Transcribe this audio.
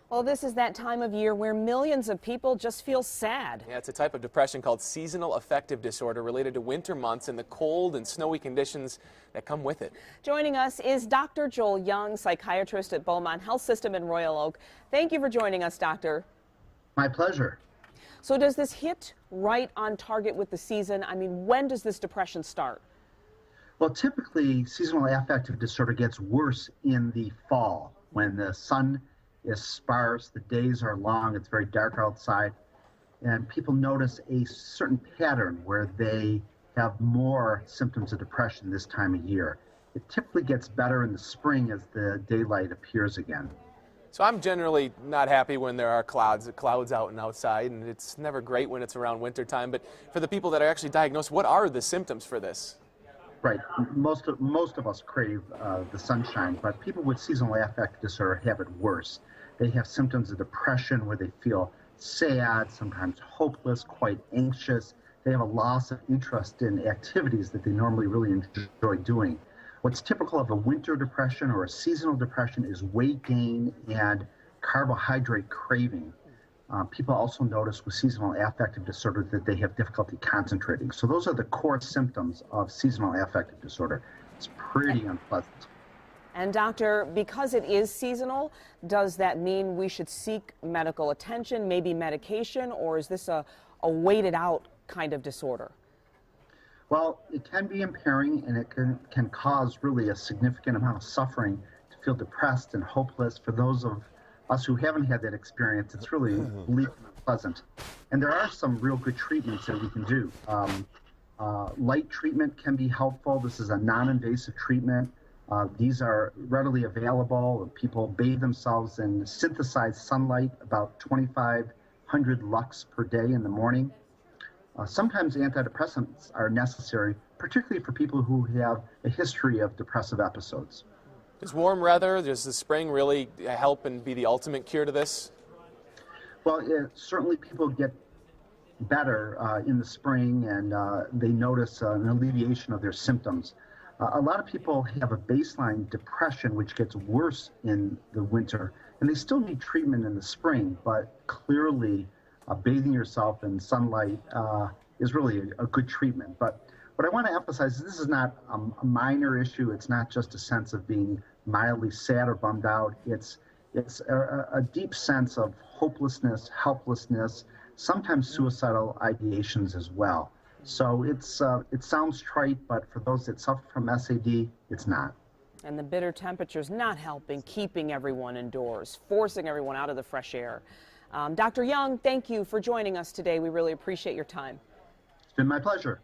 Well, this is that time of year where millions of people just feel sad. Yeah, it's a type of depression called seasonal affective disorder related to winter months and the cold and snowy conditions that come with it. Joining us is Dr. Joel Young, psychiatrist at Beaumont Health System in Royal Oak. Thank you for joining us, doctor. My pleasure. So does this hit right on target with the season? I mean, when does this depression start? Well, typically, seasonal affective disorder gets worse in the fall when the sun is sparse, the days are long, it's very dark outside, and people notice a certain pattern where they have more symptoms of depression this time of year. It typically gets better in the spring as the daylight appears again. So I'm generally not happy when there are clouds out and outside, and it's never great when it's around winter time. But for the people that are actually diagnosed, what are the symptoms for this? Right. Most of us crave the sunshine, but people with seasonal affective disorder have it worse. They have symptoms of depression where they feel sad, sometimes hopeless, quite anxious. They have a loss of interest in activities that they normally really enjoy doing. What's typical of a winter depression or a seasonal depression is weight gain and carbohydrate craving. People also notice with seasonal affective disorder that they have difficulty concentrating. So those are the core symptoms of seasonal affective disorder. It's pretty unpleasant. And doctor, because it is seasonal, does that mean we should seek medical attention, maybe medication, or is this a waited out kind of disorder? Well, it can be impairing, and it can cause really a significant amount of suffering to feel depressed and hopeless. For those of us who haven't had that experience, it's really bleak and unpleasant. And there are some real good treatments that we can do. Light treatment can be helpful. This is a non-invasive treatment. These are readily available. People bathe themselves in synthesized sunlight, about 2,500 lux per day in the morning. Sometimes antidepressants are necessary, particularly for people who have a history of depressive episodes. Does warm weather, does the spring really help and be the ultimate cure to this? Well, certainly people get better in the spring, and they notice an alleviation of their symptoms. A lot of people have a baseline depression which gets worse in the winter, and they still need treatment in the spring, but clearly bathing yourself in sunlight is really a good treatment. But what I want to emphasize is this is not a minor issue. It's not just a sense of being mildly sad or bummed out. It's a deep sense of hopelessness, helplessness, sometimes suicidal ideations as well. So it sounds trite, but for those that suffer from SAD, it's not. And the bitter temperatures not helping, keeping everyone indoors, forcing everyone out of the fresh air. Dr. Young, thank you for joining us today. We really appreciate your time. It's been my pleasure.